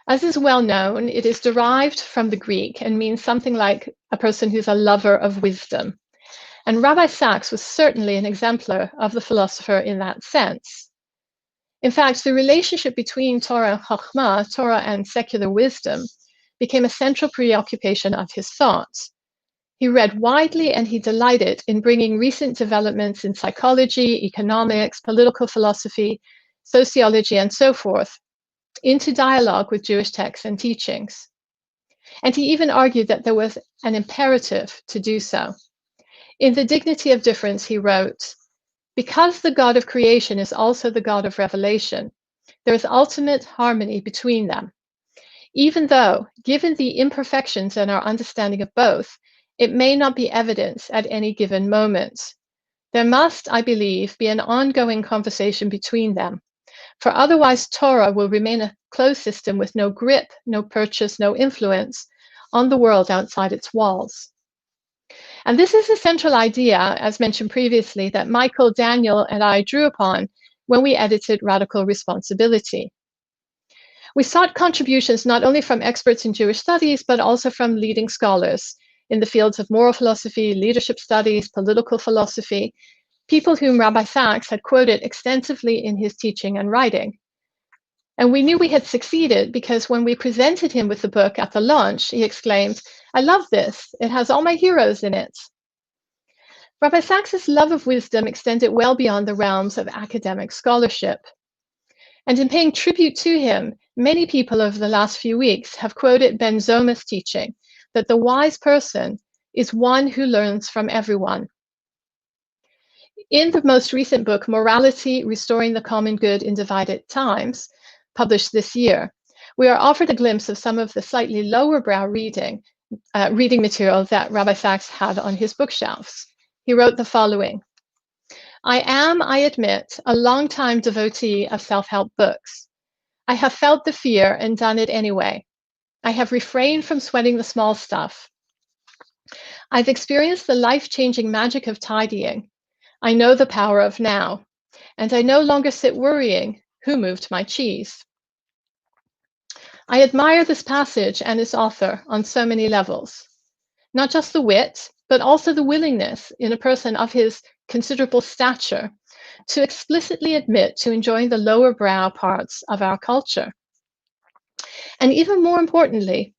As is well known, it is derived from the Greek and means something like a person who's a lover of wisdom. And Rabbi Saks was certainly an exemplar of the philosopher in that sense. In fact, the relationship between Torah and Chokhmah, Torah and secular wisdom, became a central preoccupation of his thoughts. He read widely and he delighted in bringing recent developments in psychology, economics, political philosophy, sociology, and so forth into dialogue with Jewish texts and teachings. And he even argued that there was an imperative to do so. In The Dignity of Difference, he wrote, "Because the God of creation is also the God of revelation, there is ultimate harmony between them. Even though, given the imperfections in our understanding of both, it may not be evident at any given moment. There must, I believe, be an ongoing conversation between them, for otherwise Torah will remain a closed system with no grip, no purchase, no influence on the world outside its walls." And this is a central idea, as mentioned previously, that Michael, Daniel, and I drew upon when we edited Radical Responsibility. We sought contributions not only from experts in Jewish studies, but also from leading scholars in the fields of moral philosophy, leadership studies, political philosophy, people whom Rabbi Saks had quoted extensively in his teaching and writing. And we knew we had succeeded because when we presented him with the book at the launch, he exclaimed, "I love this. It has all my heroes in it." Rabbi Saks's love of wisdom extended well beyond the realms of academic scholarship. And in paying tribute to him, many people over the last few weeks have quoted Ben Zoma's teaching that the wise person is one who learns from everyone. In the most recent book, Morality, Restoring the Common Good in Divided Times, published this year, we are offered a glimpse of some of the slightly lower brow reading material that Rabbi Saks had on his bookshelves. He wrote the following: "I am, I admit, a long-time devotee of self-help books. I have felt the fear and done it anyway. I have refrained from sweating the small stuff. I've experienced the life-changing magic of tidying. I know the power of now, and I no longer sit worrying, who moved my cheese? I admire this passage and its author on so many levels. Not just the wit, but also the willingness in a person of his considerable stature to explicitly admit to enjoying the lower brow parts of our culture. And even more importantly,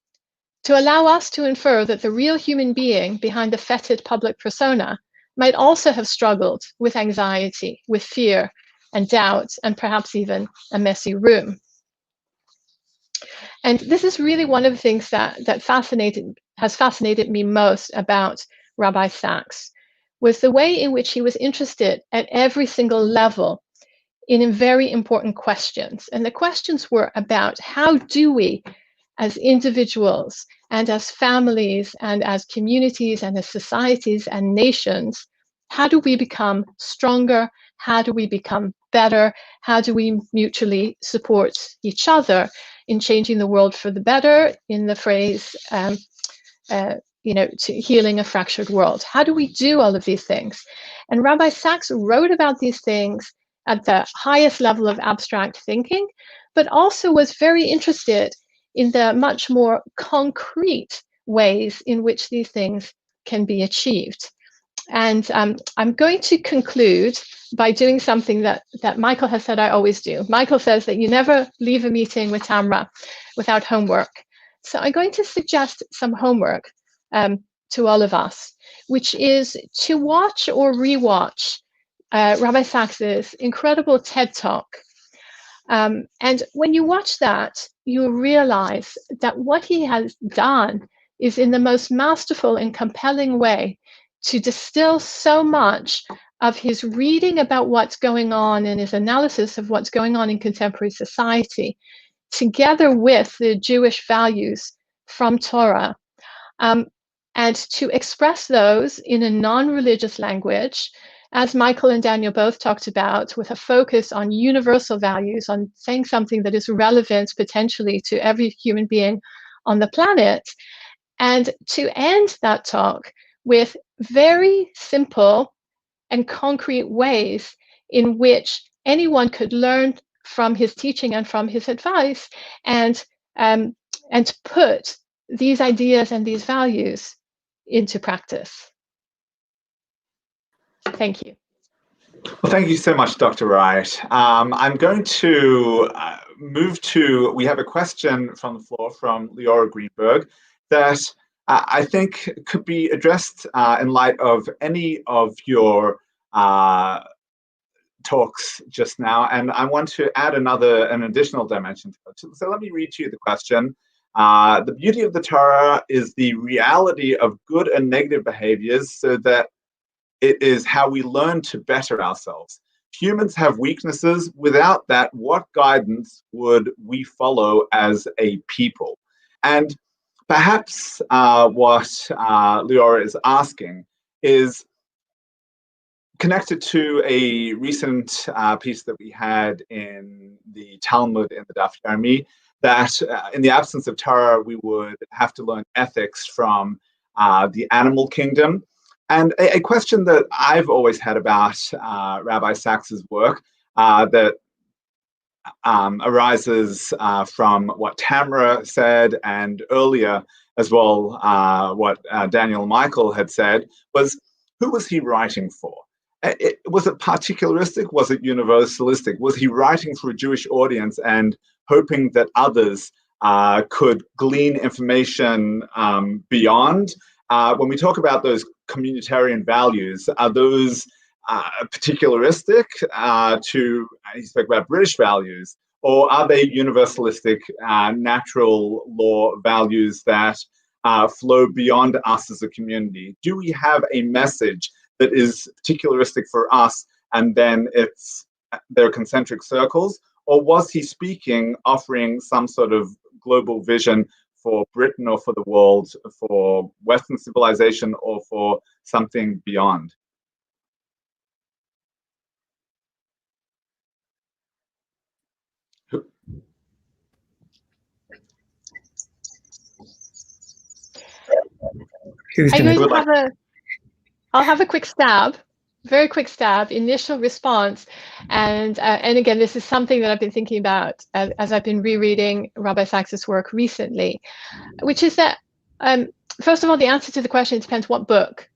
to allow us to infer that the real human being behind the fetid public persona might also have struggled with anxiety, with fear and doubt, and perhaps even a messy room. And this is really one of the things that has fascinated me most about Rabbi Sacks, was the way in which he was interested at every single level in very important questions. And the questions were about how do we, as individuals and as families and as communities and as societies and nations, how do we become stronger? How do we become better? How do we mutually support each other in changing the world for the better, in the phrase, to healing a fractured world? How do we do all of these things? And Rabbi Sacks wrote about these things at the highest level of abstract thinking, but also was very interested in the much more concrete ways in which these things can be achieved. And I'm going to conclude by doing something that Michael has said I always do. Michael says that you never leave a meeting with Tamra without homework. So I'm going to suggest some homework to all of us, which is to watch or rewatch Rabbi Sacks's incredible TED Talk. And when you watch that, you realize that what he has done is in the most masterful and compelling way to distill so much of his reading about what's going on and his analysis of what's going on in contemporary society, together with the Jewish values from Torah, and to express those in a non-religious language, as Michael and Daniel both talked about, with a focus on universal values, on saying something that is relevant potentially to every human being on the planet, and to end that talk with very simple and concrete ways in which anyone could learn from his teaching and from his advice, and put these ideas and these values into practice. Thank you. Well, thank you so much, Dr. Wright. I'm going to move to, we have a question from the floor from Leora Greenberg that I think could be addressed in light of any of your talks just now. And I want to add an additional dimension to it. So let me read to you the question. The beauty of the Torah is the reality of good and negative behaviors, so that it is how we learn to better ourselves. Humans have weaknesses. Without that, what guidance would we follow as a people? And perhaps what Leora is asking is connected to a recent piece that we had in the Talmud in the Daf Yomi, that in the absence of Torah, we would have to learn ethics from the animal kingdom. And a question that I've always had about Rabbi Sacks's work that arises from what Tamra said, and earlier as well what Daniel and Michael had said, was who was he writing for? Was it particularistic? Was it universalistic? Was he writing for a Jewish audience and hoping that others could glean information beyond? When we talk about those communitarian values, are those particularistic to, he spoke about British values, or are they universalistic, natural law values that flow beyond us as a community? Do we have a message that is particularistic for us, and then they're concentric circles? Or was he speaking, offering some sort of global vision for Britain or for the world, for Western civilization, or for something beyond? I'll have a quick stab, very quick stab, initial response. And again, this is something that I've been thinking about as I've been rereading Rabbi Sacks's work recently, which is that, first of all, the answer to the question depends what book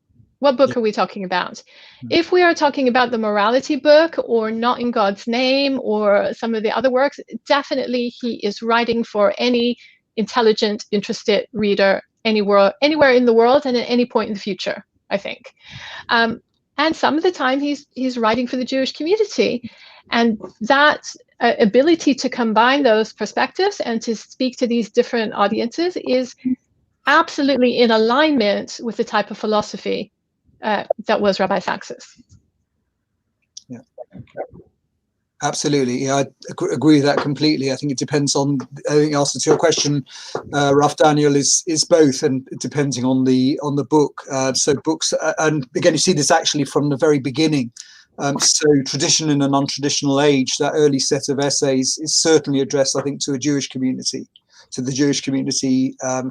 What book are we talking about? If we are talking about the morality book or Not in God's Name or some of the other works, definitely he is writing for any intelligent, interested reader anywhere in the world and at any point in the future, I think. And some of the time he's writing for the Jewish community. And that ability to combine those perspectives and to speak to these different audiences is absolutely in alignment with the type of philosophy that was Rabbi Sax's. Yeah, absolutely. Yeah, I agree with that completely. I think it depends on. I think the answer to your question, Rav Daniel, is both, and depending on the book. So books, and again, you see this actually from the very beginning. So tradition in an untraditional age, that early set of essays is certainly addressed, I think, to a Jewish community,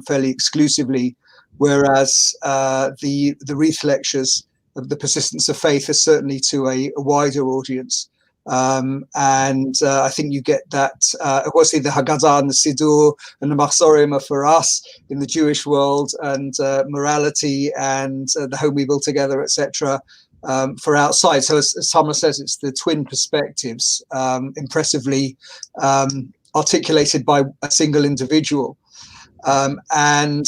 fairly exclusively, whereas the Wreath lectures of the persistence of faith is certainly to a wider audience. And I think you get that, obviously the Haggadah and the Siddur and the Machzorim are for us in the Jewish world, and morality and the home we build together, etc., for outside. So as Tamra says, it's the twin perspectives, impressively articulated by a single individual. But I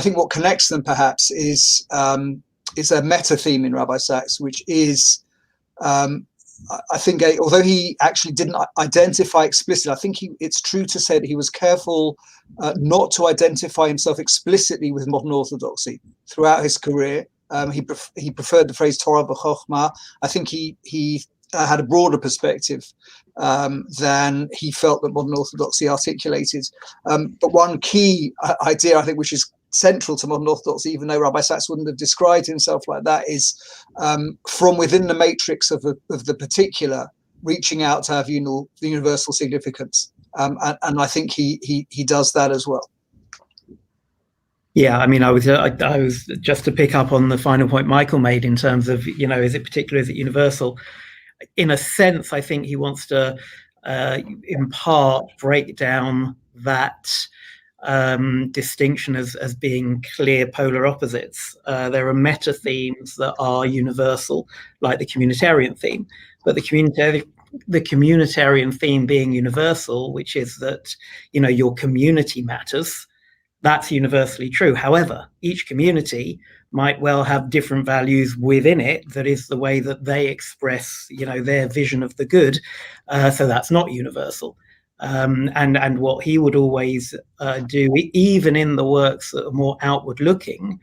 think what connects them perhaps is a meta theme in Rabbi Sacks, which is, I think, although he actually didn't identify explicitly, I think it's true to say that he was careful not to identify himself explicitly with modern orthodoxy throughout his career. He preferred the phrase Torah v'chokhmah. I think he had a broader perspective than he felt that modern orthodoxy articulated. But one key idea, I think, which is central to modern orthodoxy, even though Rabbi Sacks wouldn't have described himself like that, is from within the matrix of the particular, reaching out to have universal significance. And I think he does that as well. Yeah, I mean, I was just to pick up on the final point Michael made in terms of, is it particular, is it universal? In a sense, I think he wants to, in part, break down that distinction as being clear polar opposites. There are meta themes that are universal, like the communitarian theme, but the communitarian theme being universal, which is that, your community matters. That's universally true. However, each community might well have different values within it. That is the way that they express, their vision of the good. So that's not universal. And what he would always do, even in the works that are more outward looking,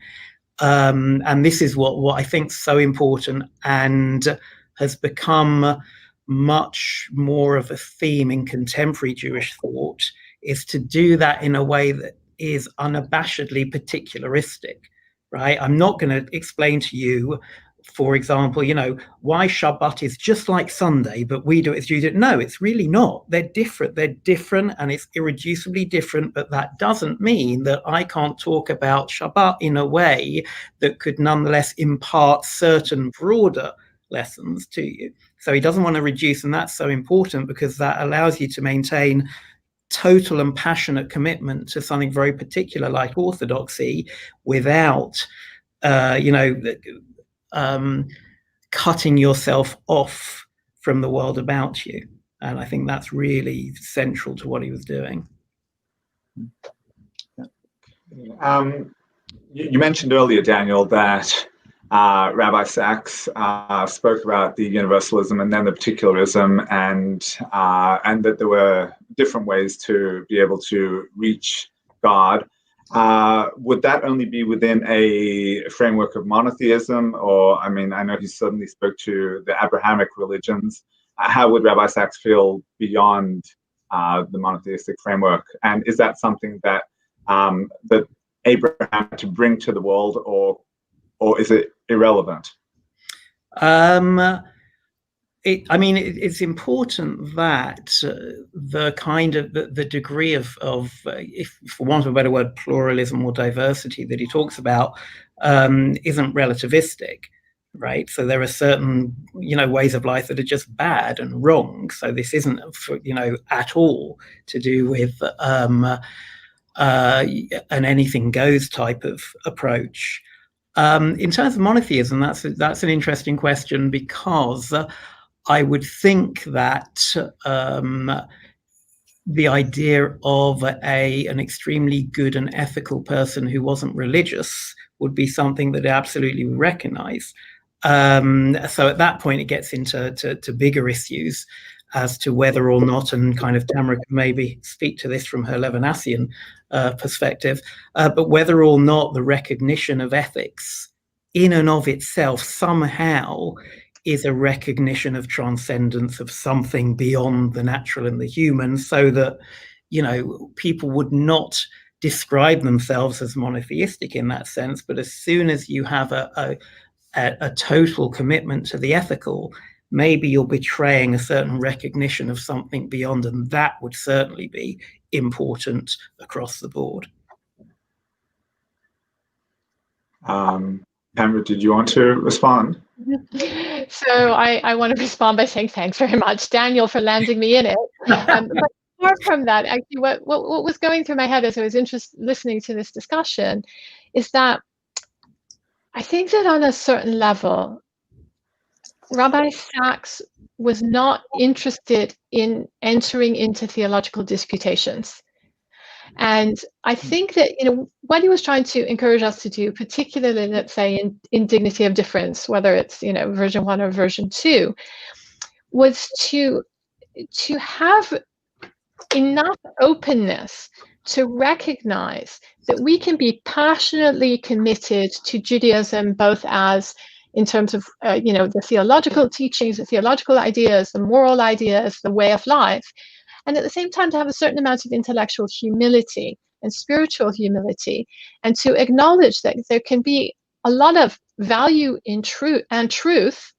and this is what I think is so important and has become much more of a theme in contemporary Jewish thought, is to do that in a way that is unabashedly particularistic, right? I'm not going to explain to you, for example, why Shabbat is just like Sunday, but we do it as Jews. No, it's really not. They're different, and it's irreducibly different, but that doesn't mean that I can't talk about Shabbat in a way that could nonetheless impart certain broader lessons to you. So he doesn't want to reduce, and that's so important because that allows you to maintain total and passionate commitment to something very particular like orthodoxy without cutting yourself off from the world about you. And I think that's really central to what he was doing. You mentioned earlier, Daniel, that Rabbi Sacks spoke about the universalism and then the particularism, and that there were different ways to be able to reach God. Would that only be within a framework of monotheism? Or, I know he certainly spoke to the Abrahamic religions. How would Rabbi Sacks feel beyond the monotheistic framework? And is that something that that Abraham had to bring to the world, or is it irrelevant? It's important that the kind of the degree of if for want of a better word, pluralism or diversity that he talks about isn't relativistic, right? So there are certain ways of life that are just bad and wrong. So this isn't at all to do with an anything goes type of approach. In terms of monotheism, that's an interesting question, because I would think that the idea of an extremely good and ethical person who wasn't religious would be something that I absolutely recognize. So at that point, it gets into bigger issues as to whether or not, and kind of Tamra can maybe speak to this from her Levinasian perspective, but whether or not the recognition of ethics in and of itself somehow is a recognition of transcendence, of something beyond the natural and the human, so that, you know, people would not describe themselves as monotheistic in that sense. But as soon as you have a total commitment to the ethical, maybe you're betraying a certain recognition of something beyond, and that would certainly be important across the board. Tamra, did you want to respond? So I want to respond by saying thanks very much, Daniel, for landing me in it. But apart from that, actually, what was going through my head as I was listening to this discussion is that I think that on a certain level, Rabbi Sachs was not interested in entering into theological disputations. And I think that, you know, what he was trying to encourage us to do, particularly, let's say, in dignity of difference, whether it's, you know, version 1 or version 2, was to have enough openness to recognize that we can be passionately committed to Judaism, both as in terms of, you know, the theological teachings, the theological ideas, the moral ideas, the way of life, and at the same time to have a certain amount of intellectual humility and spiritual humility, and to acknowledge that there can be a lot of value in truth,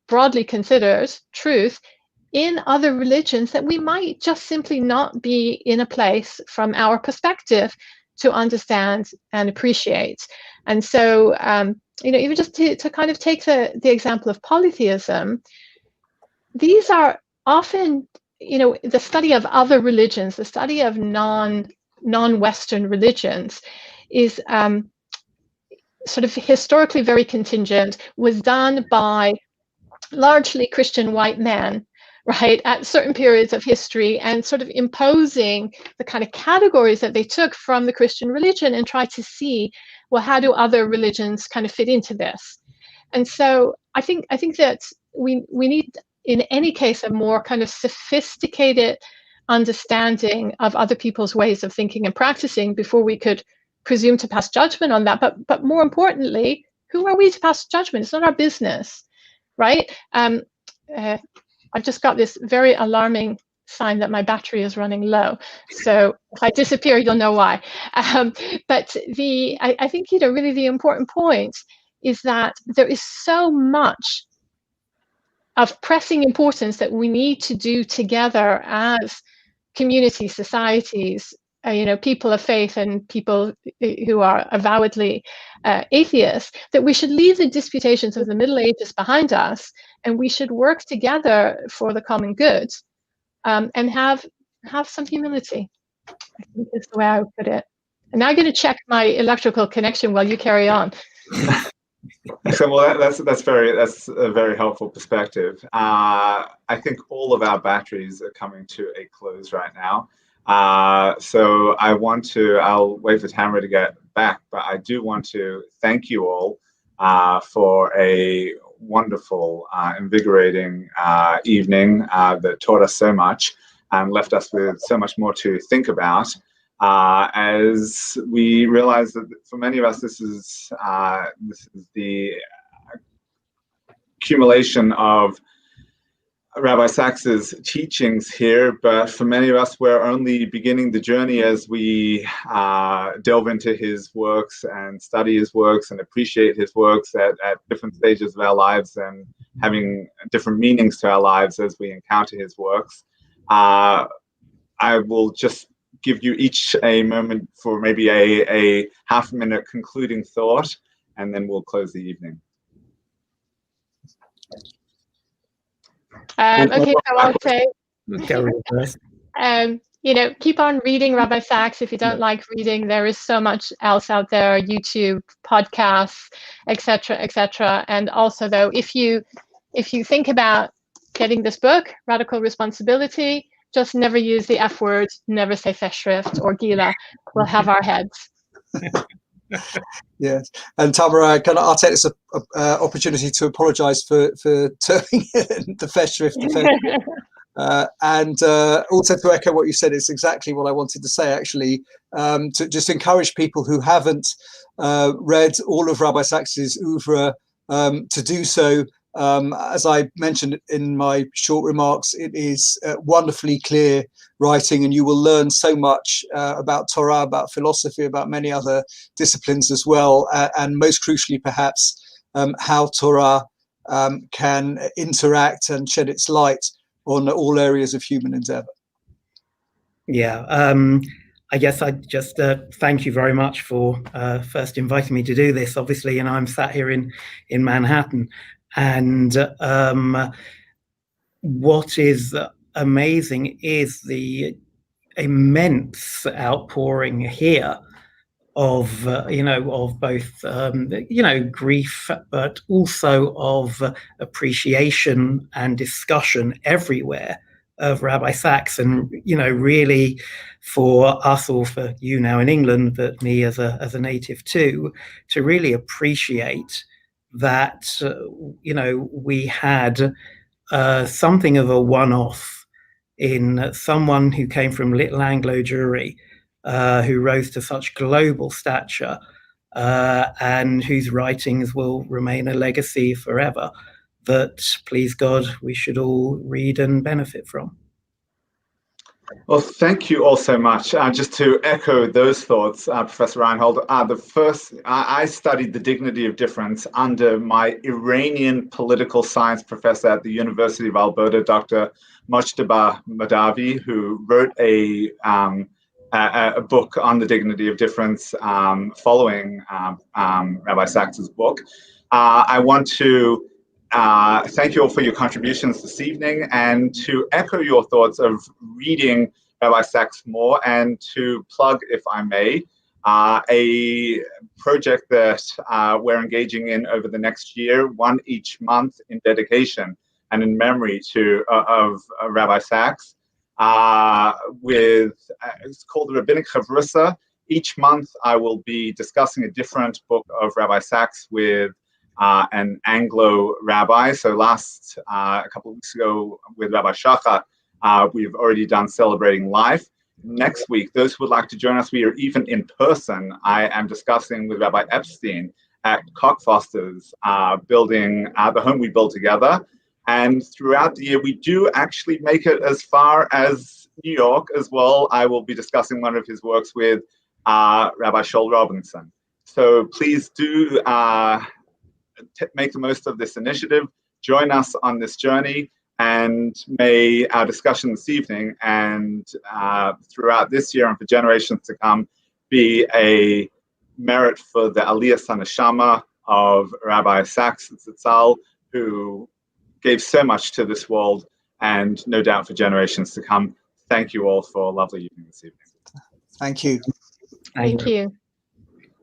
broadly considered truth, in other religions that we might just simply not be in a place from our perspective to understand and appreciate. And so, you know, even just to kind of take the example of polytheism, these are often, you know, the study of other religions, the study of non-Western religions is sort of historically very contingent, was done by largely Christian white men, right, at certain periods of history, and sort of imposing the kind of categories that they took from the Christian religion and tried to see, well, how do other religions kind of fit into this? And so I think that we need, in any case, a more kind of sophisticated understanding of other people's ways of thinking and practicing before we could presume to pass judgment on that. But more importantly, who are we to pass judgment? It's not our business, right? I've just got this very alarming sign that my battery is running low. So if I disappear, you'll know why. But I think, you know, really the important point is that there is so much of pressing importance that we need to do together as communities, societies, you know, people of faith and people who are avowedly atheists, that we should leave the disputations of the Middle Ages behind us, and we should work together for the common good, and have some humility, I think is the way I would put it. And now I'm going to check my electrical connection while you carry on. So, well, that's a very helpful perspective. I think all of our batteries are coming to a close right now. So I'll wait for Tamra to get back, but I do want to thank you all for a wonderful, invigorating evening that taught us so much and left us with so much more to think about. As we realize that for many of us, this is the accumulation of Rabbi Sachs's teachings here, but for many of us, we're only beginning the journey as we delve into his works and study his works and appreciate his works at different stages of our lives and having different meanings to our lives as we encounter his works. I will just give you each a moment for maybe a half-minute concluding thought, and then we'll close the evening. Okay, so I'll say, keep on reading Rabbi Sacks. If you don't like reading, there is so much else out there, YouTube, podcasts, etc., etc. And also, though, if you think about getting this book, Radical Responsibility, just never use the F word, never say Festschrift or Gila. We'll have our heads. Yes, and Tamra, I'll take this opportunity to apologise for turning the Festschrift. And also to echo what you said, it's exactly what I wanted to say, actually, to just encourage people who haven't read all of Rabbi Sacks's oeuvre to do so. As I mentioned in my short remarks, it is wonderfully clear writing, and you will learn so much about Torah, about philosophy, about many other disciplines as well, and most crucially, perhaps, how Torah can interact and shed its light on all areas of human endeavor. Yeah, I guess I'd just thank you very much for first inviting me to do this, obviously, and I'm sat here in Manhattan. And what is amazing is the immense outpouring here of of both grief, but also of appreciation and discussion everywhere of Rabbi Sacks. And really, for us, or for you now in England, but me as a native too, to really appreciate that we had something of a one-off in someone who came from Little Anglo Jewry, who rose to such global stature, and whose writings will remain a legacy forever, that, please God, we should all read and benefit from. Well, thank you all so much. Just to echo those thoughts, Professor Rynhold, I studied the dignity of difference under my Iranian political science professor at the University of Alberta, Dr. Mojtaba Madavi, who wrote a book on the dignity of difference following Rabbi Sacks's book. I want to thank you all for your contributions this evening, and to echo your thoughts of reading Rabbi Sacks more, and to plug, if I may, a project that we're engaging in over the next year, one each month, in dedication and in memory of Rabbi Sacks. It's called the Rabbinic Chavrusa. Each month I will be discussing a different book of Rabbi Sacks with an Anglo rabbi. So a couple of weeks ago with Rabbi Shachat, we've already done Celebrating Life. Next week, those who would like to join us, we are even in person. I am discussing with Rabbi Epstein at Cockfosters, building the home we built together. And throughout the year, we do actually make it as far as New York as well. I will be discussing one of his works with Rabbi Shoel Robinson. So please do make the most of this initiative, join us on this journey, and may our discussion this evening and throughout this year and for generations to come be a merit for the Aliyah Saneshama of Rabbi Sacks zt'l, who gave so much to this world, and no doubt for generations to come. Thank you all for a lovely evening this evening. Thank you. Thank you.